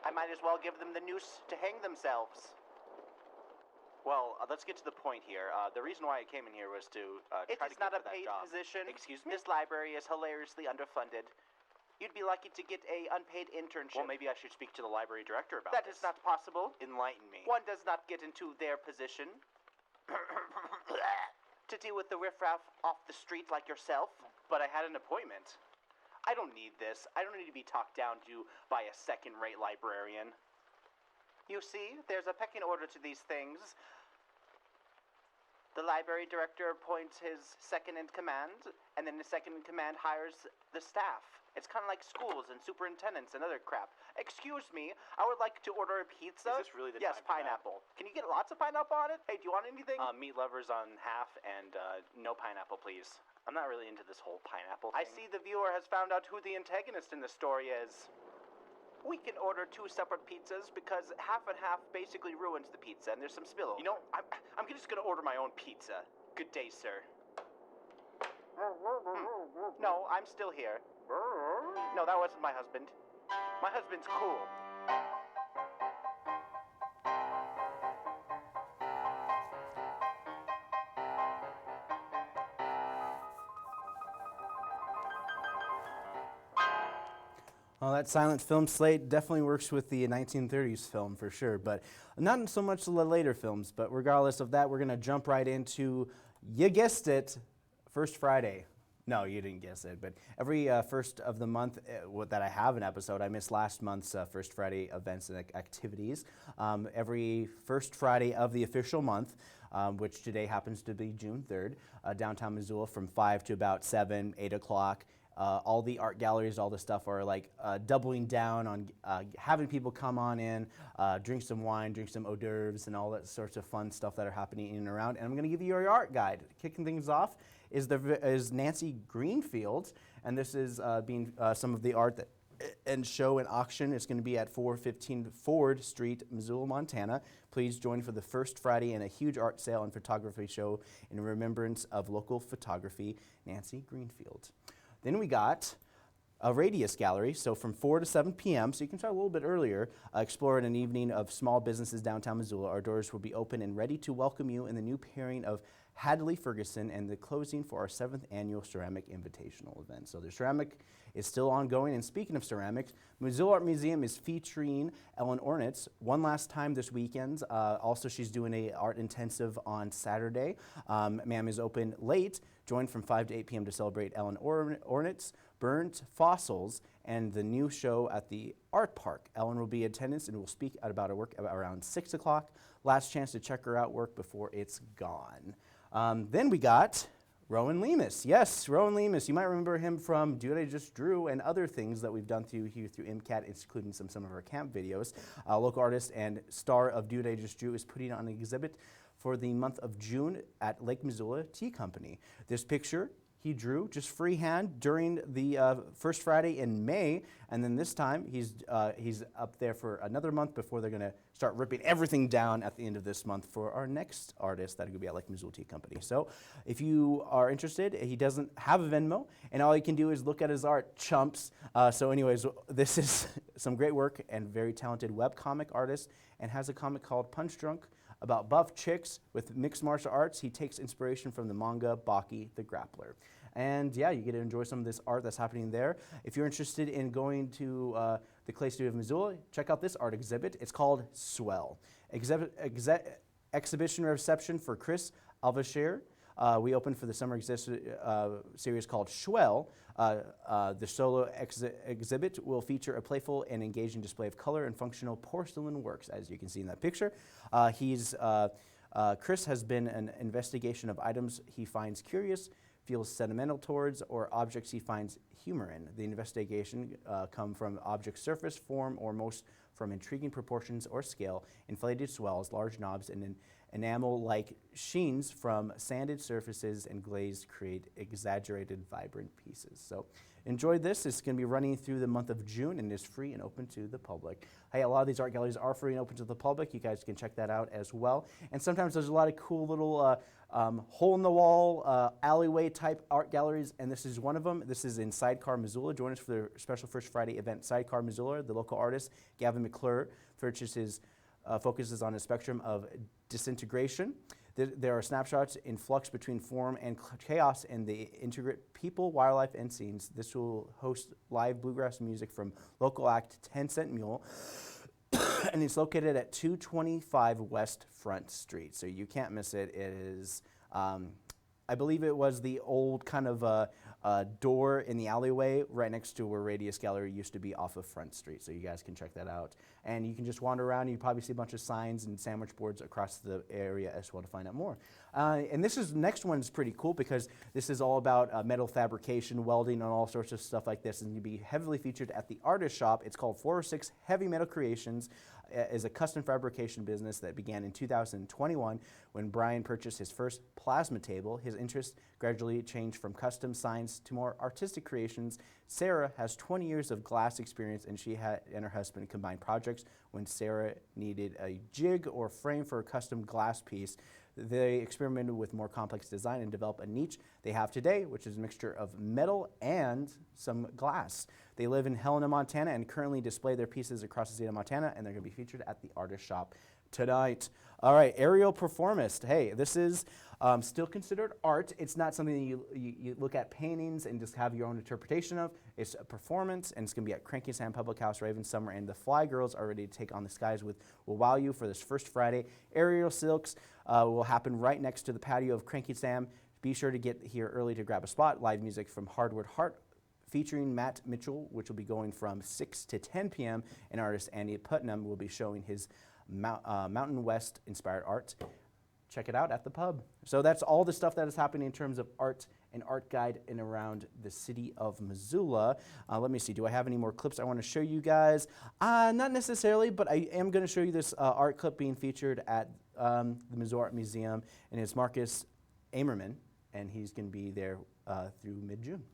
I might as well give them the noose to hang themselves. Well, let's get to the point here. The reason why I came in here was to try to get to that job. It is not a paid position. Excuse me? This library is hilariously underfunded. You'd be lucky to get a unpaid internship. Well, maybe I should speak to the library director about that. That is not possible. Enlighten me. One does not get into their position to deal with the riffraff off the street like yourself. But I had an appointment. I don't need this. I don't need to be talked down to by a second-rate librarian. You see, there's a pecking order to these things. The library director appoints his second-in-command, and then the second-in-command hires the staff. It's kind of like schools and superintendents and other crap. Excuse me, I would like to order a pizza. Is this really the time for that? Yes, pineapple. Can you get lots of pineapple on it? Hey, do you want anything? Meat lovers on half and no pineapple, please. I'm not really into this whole pineapple thing. I see the viewer has found out who the antagonist in the story is. We can order 2 separate pizzas because half and half basically ruins the pizza and there's some spillover. You know, I'm just gonna order my own pizza. Good day, sir. No, I'm still here. No, that wasn't my husband. My husband's cool. Well, that silent film slate definitely works with the 1930s film for sure, but not so much the later films. But regardless of that, we're going to jump right into, you guessed it, First Friday. No, you didn't guess it, but every first of the month that I have an episode, I missed last month's First Friday events and activities. Every first Friday of the official month, which today happens to be June 3rd, downtown Missoula from 5 to about 7, 8 o'clock. All the art galleries, all the stuff are like doubling down on having people come on in, drink some wine, drink some hors d'oeuvres, and all that sorts of fun stuff that are happening in and around. And I'm going to give you your art guide. Kicking things off is Nancy Greenfield, and this is being some of the art that and show and auction. It's going to be at 415 Ford Street, Missoula, Montana. Please join for the first Friday in a huge art sale and photography show in remembrance of local photography, Nancy Greenfield. Then we got a Radius Gallery, so from 4 to 7 p.m., so you can start a little bit earlier, exploring an evening of small businesses downtown Missoula. Our doors will be open and ready to welcome you in the new pairing of Hadley Ferguson and the closing for our 7th annual Ceramic Invitational event. So the ceramic is still ongoing, and speaking of ceramics, Missoula Art Museum is featuring Ellen Ornitz one last time this weekend. Also, she's doing a art intensive on Saturday. Ma'am is open late. Join from 5 to 8 p.m. to celebrate Ellen Ornitz, Burnt Fossils, and the new show at the Art Park. Ellen will be in attendance and will speak about her work around 6 o'clock. Last chance to check her out work before it's gone. Then we got Rowan Lemus. Yes, Rowan Lemus. You might remember him from Dude, I Just Drew and other things that we've done through MCAT, including some of our camp videos. Local artist and star of Dude, I Just Drew is putting on an exhibit for the month of June at Lake Missoula Tea Company. This picture he drew just freehand during the first Friday in May, and then this time he's up there for another month before they're going to start ripping everything down at the end of this month for our next artist that will be at Lake Missoula Tea Company. So if you are interested, he doesn't have a Venmo, and all you can do is look at his art, chumps. So anyways, this is some great work and very talented webcomic artist, and has a comic called Punch Drunk about buff chicks with mixed martial arts. He takes inspiration from the manga Baki the Grappler. And yeah, you get to enjoy some of this art that's happening there. If you're interested in going to the Clay Studio of Missoula, check out this art exhibit. It's called Swell. Exhibition reception for Chris Alvashir. We opened for the summer series called Schwell. The solo exhibit will feature a playful and engaging display of color and functional porcelain works, as you can see in that picture. Chris has been an investigation of items he finds curious, feels sentimental towards, or objects he finds humor in. The investigation come from object surface, form, or most from intriguing proportions or scale, inflated swells, large knobs, and enamel-like sheens from sanded surfaces and glaze create exaggerated, vibrant pieces. So enjoy this. It's going to be running through the month of June and is free and open to the public. Hey, a lot of these art galleries are free and open to the public. You guys can check that out as well. And sometimes there's a lot of cool little hole-in-the-wall, alleyway type art galleries, and this is one of them. This is in Sidecar, Missoula. Join us for their special First Friday event, Sidecar, Missoula. The local artist, Gavin McClure, focuses on a spectrum of disintegration. There are snapshots in flux between form and chaos, and they integrate people, wildlife, and scenes. This will host live bluegrass music from local act 10 Cent Mule, and it's located at 225 West Front Street, so you can't miss it. It is, I believe it was the old kind of door in the alleyway right next to where Radius Gallery used to be off of Front Street, so you guys can check that out. And you can just wander around, and you probably see a bunch of signs and sandwich boards across the area as well to find out more. And next one is pretty cool because this is all about metal fabrication, welding, and all sorts of stuff like this, and you'll be heavily featured at the Artist Shop. It's called 406 Heavy Metal Creations. Is a custom fabrication business that began in 2021 when Brian purchased his first plasma table. His interest gradually changed from custom signs to more artistic creations. Sarah has 20 years of glass experience, and she and her husband combined projects when Sarah needed a jig or frame for a custom glass piece. They experimented with more complex design and developed a niche they have today, which is a mixture of metal and some glass. They live in Helena, Montana, and currently display their pieces across the state of Montana, and they're going to be featured at the Artist Shop tonight. All right, aerial performist. Hey, this is still considered art. It's not something that you look at paintings and just have your own interpretation of. It's a performance, and it's going to be at Cranky Sam Public House, Raven Summer, and the Fly Girls are ready to take on the skies will wow you for this first Friday. Aerial silks will happen right next to the patio of Cranky Sam. Be sure to get here early to grab a spot. Live music from Hardwood Heart featuring Matt Mitchell, which will be going from 6 to 10 p.m. And artist Andy Putnam will be showing his Mountain West inspired art. Check it out at the pub. So that's all the stuff that is happening in terms of art and art guide in around the city of Missoula. Let me see, do I have any more clips I want to show you guys? Not necessarily, but I am going to show you this art clip being featured at the Missoula Art Museum, and it's Marcus Amerman, and he's going to be there through mid-June.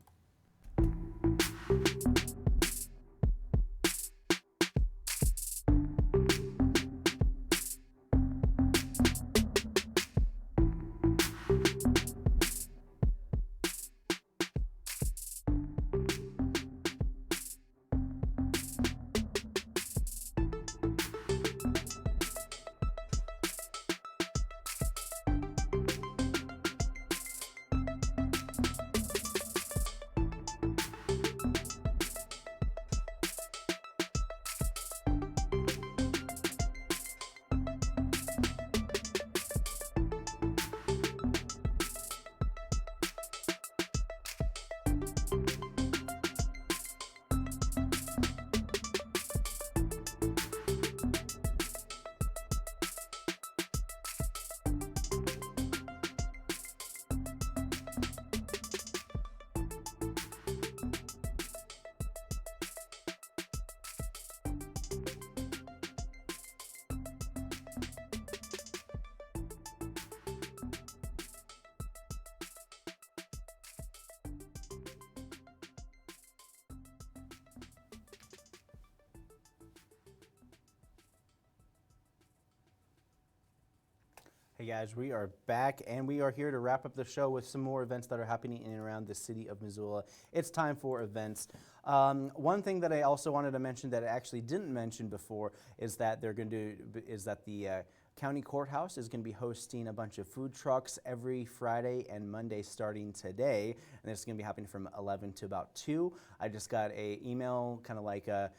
Hey guys, we are back and we are here to wrap up the show with some more events that are happening in and around the city of Missoula. It's time for events. One thing that I also wanted to mention that I actually didn't mention before is that the county courthouse is going to be hosting a bunch of food trucks every Friday and Monday starting today, and this is going to be happening from 11 to about 2. I just got a email, kind of like a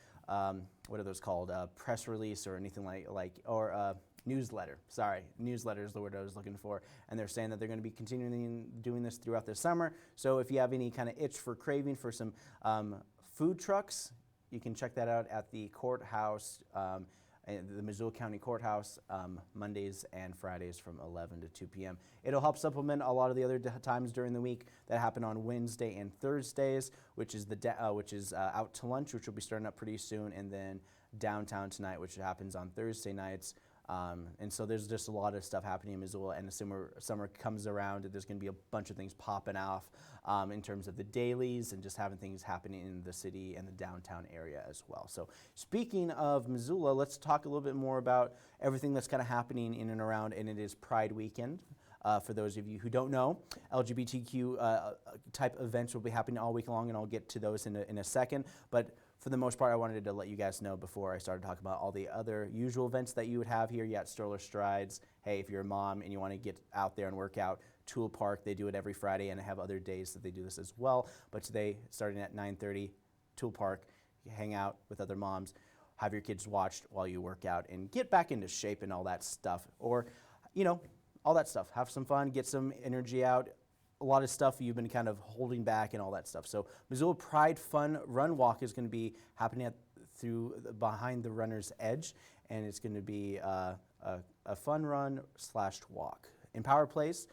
what are those called? A press release or anything or newsletter. Sorry, newsletter is the word I was looking for. And they're saying that they're going to be continuing doing this throughout the summer. So if you have any kind of itch for craving for some food trucks, you can check that out at the courthouse, the Missoula County Courthouse, Mondays and Fridays from 11 to 2 p.m. It'll help supplement a lot of the other times during the week that happen on Wednesday and Thursdays, which is Out to Lunch, which will be starting up pretty soon, and then Downtown Tonight, which happens on Thursday nights. And so there's just a lot of stuff happening in Missoula, and as summer comes around, there's going to be a bunch of things popping off in terms of the dailies and just having things happening in the city and the downtown area as well. So speaking of Missoula, let's talk a little bit more about everything that's kind of happening in and around, and it is Pride Weekend. For those of you who don't know, LGBTQ type events will be happening all week long, and I'll get to those in a second. But for the most part, I wanted to let you guys know before I started talking about all the other usual events that you would have here. You got Stroller Strides. Hey, if you're a mom and you want to get out there and work out, Tool Park, they do it every Friday, and I have other days that they do this as well. But today, starting at 9:30, Tool Park, you hang out with other moms, have your kids watched while you work out, and get back into shape and all that stuff. Or, all that stuff. Have some fun, get some energy out. A lot of stuff you've been kind of holding back and all that stuff. So Missoula Pride Fun Run Walk is going to be happening behind the runner's edge, and it's going to be a fun run / walk. Empower Place,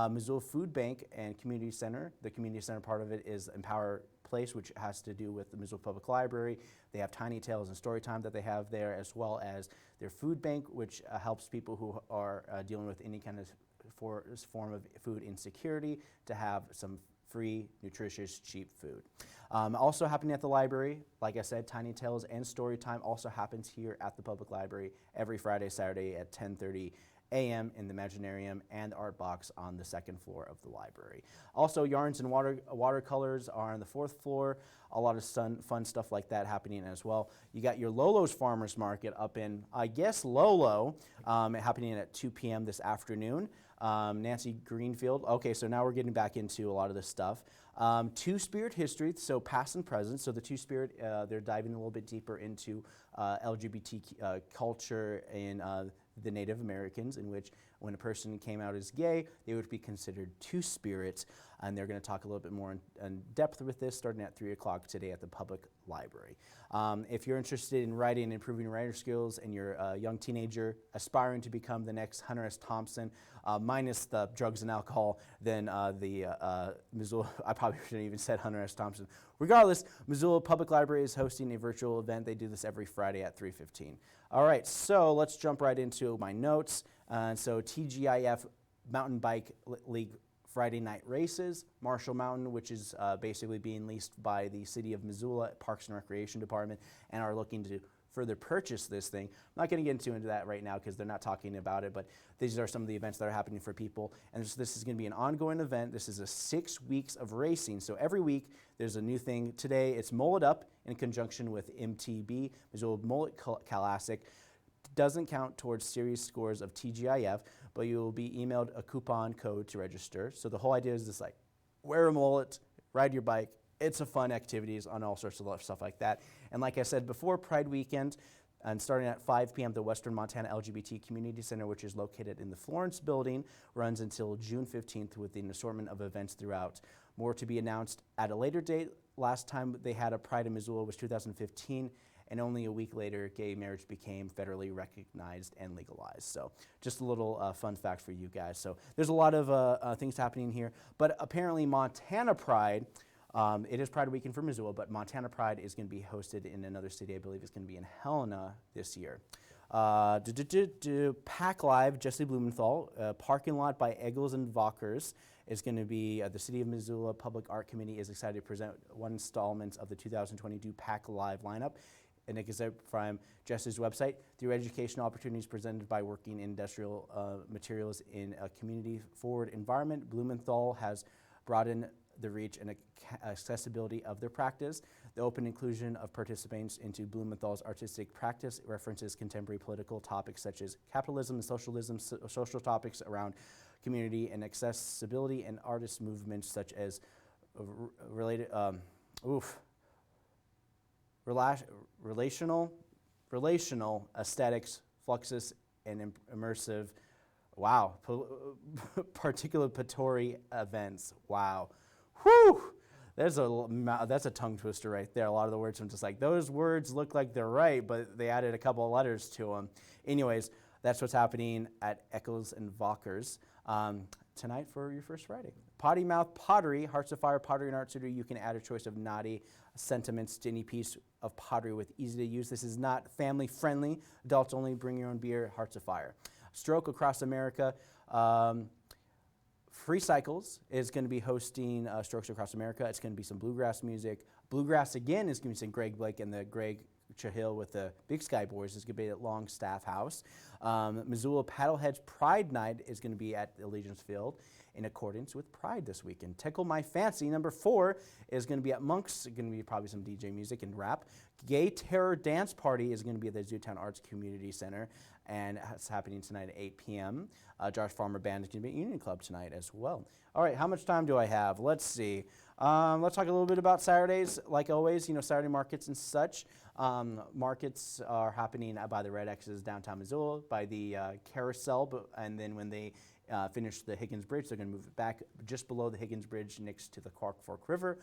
Missoula Food Bank and Community Center. The community center part of it is Empower Place, which has to do with the Missoula Public Library. They have Tiny Tales and Storytime that they have there, as well as their food bank, which helps people who are dealing with any kind of form of food insecurity to have some free, nutritious, cheap food. Also happening at the library, like I said, Tiny Tales and Storytime also happens here at the public library every Friday, Saturday at 10:30 a.m. in the Imaginarium and Art Box on the second floor of the library. Also, yarns and watercolors are on the fourth floor. A lot of fun stuff like that happening as well. You got your Lolo's Farmers Market up in, I guess, Lolo, happening at 2 p.m. this afternoon. Nancy Greenfield. Okay, so now we're getting back into a lot of this stuff. Two-Spirit history, so past and present. So the Two-Spirit, they're diving a little bit deeper into LGBT culture in the Native Americans, in which when a person came out as gay, they would be considered Two-Spirits, and they're going to talk a little bit more in depth with this starting at 3 o'clock today at the public library. If you're interested in writing and improving writer skills and you're a young teenager aspiring to become the next Hunter S. Thompson, minus the drugs and alcohol, then the Missoula, I probably shouldn't even said Hunter S. Thompson. Regardless, Missoula Public Library is hosting a virtual event. They do this every Friday at 3:15. All right, so let's jump right into my notes. So TGIF Mountain Bike League Friday night races, Marshall Mountain, which is basically being leased by the City of Missoula Parks and Recreation Department, and are looking to further purchase this thing. I'm not going to get into that right now because they're not talking about it, but these are some of the events that are happening for people. And this is going to be an ongoing event. This is a 6 weeks of racing. So every week there's a new thing. Today it's Mullet Up in conjunction with MTB, Missoula Mullet Classic. Doesn't count towards series scores of TGIF, but you will be emailed a coupon code to register. So the whole idea is just like, wear a mullet, ride your bike. It's a fun activities on all sorts of stuff like that. And like I said before, Pride Weekend, and starting at 5 p.m., the Western Montana LGBT Community Center, which is located in the Florence building, runs until June 15th with an assortment of events throughout. More to be announced at a later date. Last time they had a Pride in Missoula was 2015, and only a week later, gay marriage became federally recognized and legalized. So just a little fun fact for you guys. So there's a lot of things happening here, but apparently Montana Pride, it is Pride Weekend for Missoula, but Montana Pride is going to be hosted in another city. I believe it's going to be in Helena this year. Pack Live, Jesse Blumenthal, parking lot by Eggles and Vockers is going to be, the City of Missoula Public Art Committee is excited to present one installment of the 2022 Pack Live lineup. an excerpt from Jess's website. Through educational opportunities presented by working in industrial materials in a community-forward environment, Blumenthal has broadened the reach and accessibility of their practice. The open inclusion of participants into Blumenthal's artistic practice references contemporary political topics such as capitalism and socialism, social topics around community and accessibility, and artist movements such as relational aesthetics, fluxus, and immersive, wow, participatory events. Wow. Whew! That's a tongue twister right there. A lot of the words, I'm just like, those words look like they're right, but they added a couple of letters to them. Anyways, that's what's happening at Echoes and Valkers tonight for your first Friday. Potty Mouth Pottery, Hearts of Fire Pottery and Art Studio. You can add a choice of naughty sentiments to any piece of pottery with easy to use. This is not family friendly. Adults only. Bring your own beer. Hearts of Fire. Stroke Across America. Free Cycles is going to be hosting Strokes Across America. It's going to be some bluegrass music. Bluegrass again is going to be some Greg Blake and the Greg Chahill with the Big Sky Boys. It's going to be at Longstaff House. Missoula Paddleheads Pride Night is going to be at Allegiance Field in accordance with Pride this weekend. Tickle My Fancy, number 4, is going to be at Monk's. It's going to be probably some DJ music and rap. Gay Terror Dance Party is going to be at the Zootown Arts Community Center, and it's happening tonight at 8 p.m. Josh Farmer Band is going to be at Union Club tonight as well. All right, how much time do I have? Let's see. Let's talk a little bit about Saturdays. Like always, Saturday markets and such. Markets are happening by the Red X's downtown Missoula, by the Carousel, and then when they finish the Higgins Bridge, they're going to move it back just below the Higgins Bridge next to the Clark Fork River.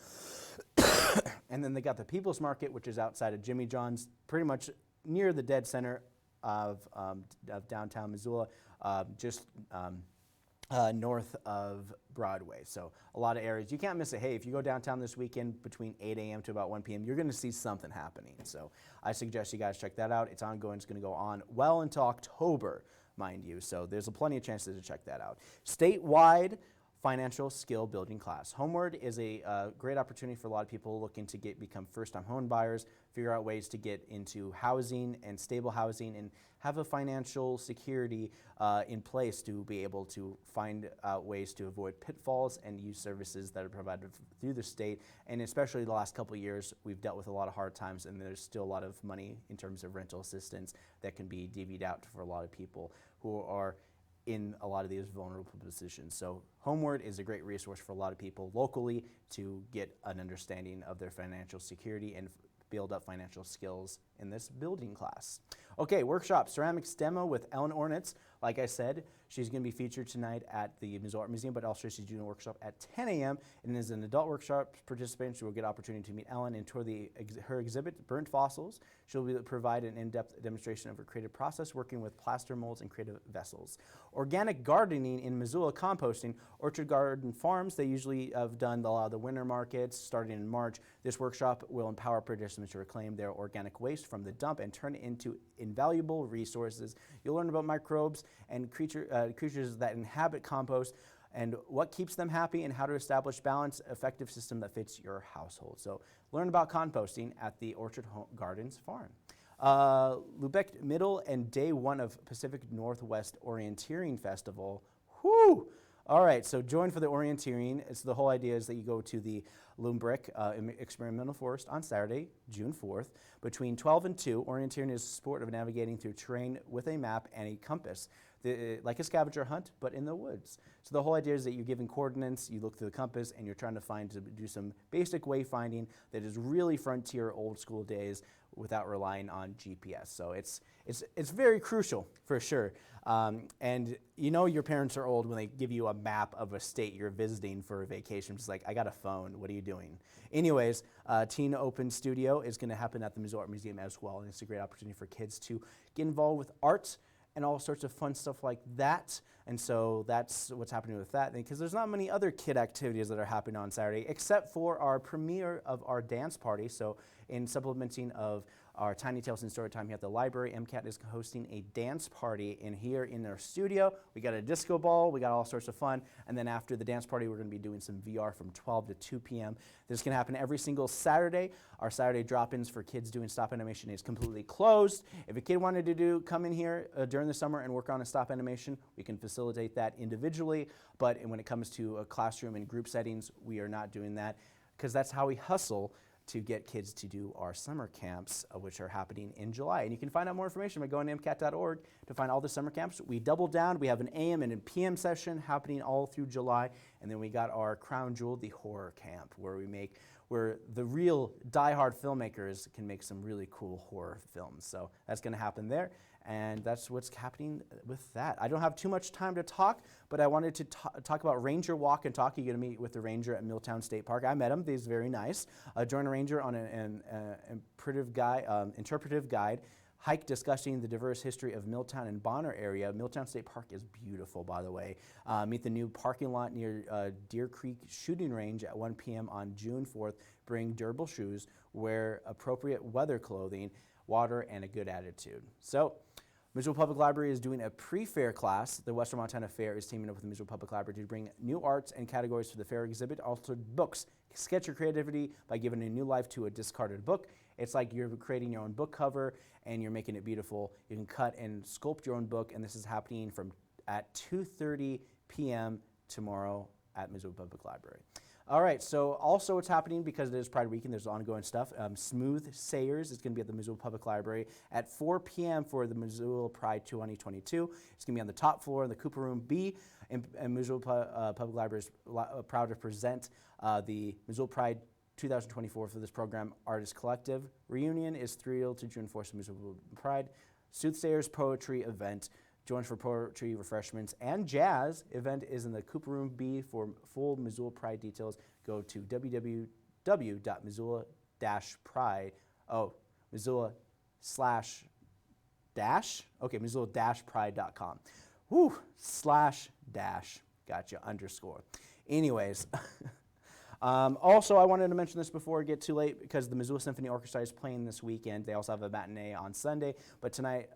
And then they got the People's Market, which is outside of Jimmy John's, pretty much near the dead center of downtown Missoula, just north of Broadway. So a lot of areas. You can't miss it. Hey, if you go downtown this weekend between 8 a.m. to about 1 p.m., you're going to see something happening. So I suggest you guys check that out. It's ongoing. It's going to go on well into October, mind you. So there's plenty of chances to check that out. Statewide financial skill building class. Homeward is a great opportunity for a lot of people looking to become first-time home buyers, figure out ways to get into housing and stable housing, and have a financial security in place to be able to find out ways to avoid pitfalls and use services that are provided through the state. And especially the last couple of years, we've dealt with a lot of hard times, and there's still a lot of money in terms of rental assistance that can be divvied out for a lot of people who are in a lot of these vulnerable positions. So Homeward is a great resource for a lot of people locally to get an understanding of their financial security and build up financial skills in this building class. Okay, workshop, ceramics demo with Ellen Ornitz. Like I said, she's going to be featured tonight at the Missoula Art Museum, but also she's doing a workshop at 10 a.m. And as an adult workshop participant, she will get opportunity to meet Ellen and tour her exhibit, Burnt Fossils. She'll provide an in-depth demonstration of her creative process, working with plaster molds and creative vessels. Organic gardening in Missoula, composting. Orchard Garden Farms, they usually have done a lot of the winter markets starting in March. This workshop will empower participants to reclaim their organic waste from the dump and turn it into invaluable resources. You'll learn about microbes and creatures that inhabit compost and what keeps them happy and how to establish balanced, effective system that fits your household. So learn about composting at the Orchard Gardens Farm. Lubeck Middle and day 1 of Pacific Northwest Orienteering Festival. Whoo! All right, so join for the orienteering. It's the whole idea is that you go to the Lumbrick Experimental Forest on Saturday, June 4th. Between 12 and 2, orienteering is a sport of navigating through terrain with a map and a compass. Like a scavenger hunt, but in the woods. So the whole idea is that you're given coordinates, you look through the compass, and you're trying to do some basic wayfinding that is really frontier, old school days without relying on GPS. So it's very crucial for sure. And your parents are old when they give you a map of a state you're visiting for a vacation. Just like, I got a phone, what are you doing? Anyways, Teen Open Studio is going to happen at the Missoula Art Museum as well, and it's a great opportunity for kids to get involved with art and all sorts of fun stuff like that. And so that's what's happening with that, because there's not many other kid activities that are happening on Saturday, except for our premiere of our dance party. So in supplementing of our Tiny Tales and Story Time here at the library. MCAT is hosting a dance party in here in their studio. We got a disco ball, we got all sorts of fun, and then after the dance party, we're going to be doing some VR from 12 to 2 p.m. This can happen every single Saturday. Our Saturday drop-ins for kids doing stop animation is completely closed. If a kid wanted to come in here during the summer and work on a stop animation, we can facilitate that individually, but when it comes to a classroom and group settings, we are not doing that, because that's how we hustle to get kids to do our summer camps, which are happening in July. And you can find out more information by going to mcat.org to find all the summer camps. We double down. We have an AM and a PM session happening all through July. And then we got our crown jewel, the horror camp, where the real diehard filmmakers can make some really cool horror films. So that's gonna happen there. And that's what's happening with that. I don't have too much time to talk, but I wanted to talk about Ranger Walk and Talk. You're going to meet with the ranger at Milltown State Park. I met him. He's very nice. Join a ranger on an interpretive guide, hike discussing the diverse history of Milltown and Bonner area. Milltown State Park is beautiful, by the way. Meet the new parking lot near Deer Creek Shooting Range at 1 p.m. on June 4th. Bring durable shoes, wear appropriate weather clothing, water, and a good attitude. So, Missoula Public Library is doing a pre-fair class. The Western Montana Fair is teaming up with the Missoula Public Library to bring new arts and categories to the fair exhibit, also books. Sketch your creativity by giving a new life to a discarded book. It's like you're creating your own book cover and you're making it beautiful. You can cut and sculpt your own book, and this is happening at 2:30 p.m. tomorrow at Missoula Public Library. All right, so also what's happening, because it is Pride Weekend, there's ongoing stuff. Smooth Sayers is going to be at the Missoula Public Library at 4 p.m. for the Missoula Pride 2022. It's going to be on the top floor in the Cooper Room B, and Missoula Public Library is proud to present the Missoula Pride 2024 for this program. Artist Collective Reunion is thrilled to join forces with Missoula Pride. Soothsayers Poetry Event. Join for poetry, refreshments, and jazz. Event is in the Cooper Room B. For full Missoula Pride details, go to www.missoula-pride. Oh, Missoula-pride.com. Whew, /dash. Gotcha, underscore. Anyways. Also, I wanted to mention this before it get too late, because the Missoula Symphony Orchestra is playing this weekend. They also have a matinee on Sunday, but tonight,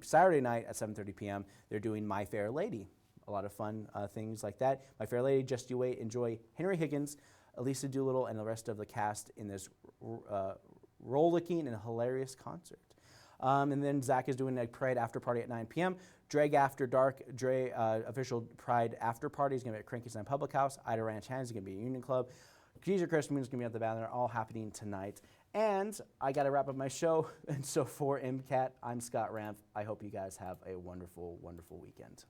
Saturday night at 7:30 p.m., they're doing My Fair Lady. A lot of fun things like that. My Fair Lady, Just You Wait, enjoy Henry Higgins, Elisa Doolittle, and the rest of the cast in this rollicking and hilarious concert. And then Zach is doing a Pride after party at 9 p.m. Drag After Dark, official Pride after party is going to be at Cranky's Public House. Ida Ranch Hands is going to be at Union Club. Geezer Chris Moon is going to be at the banner, all happening tonight. And I got to wrap up my show. And so for MCAT, I'm Scott Ramp. I hope you guys have a wonderful, wonderful weekend.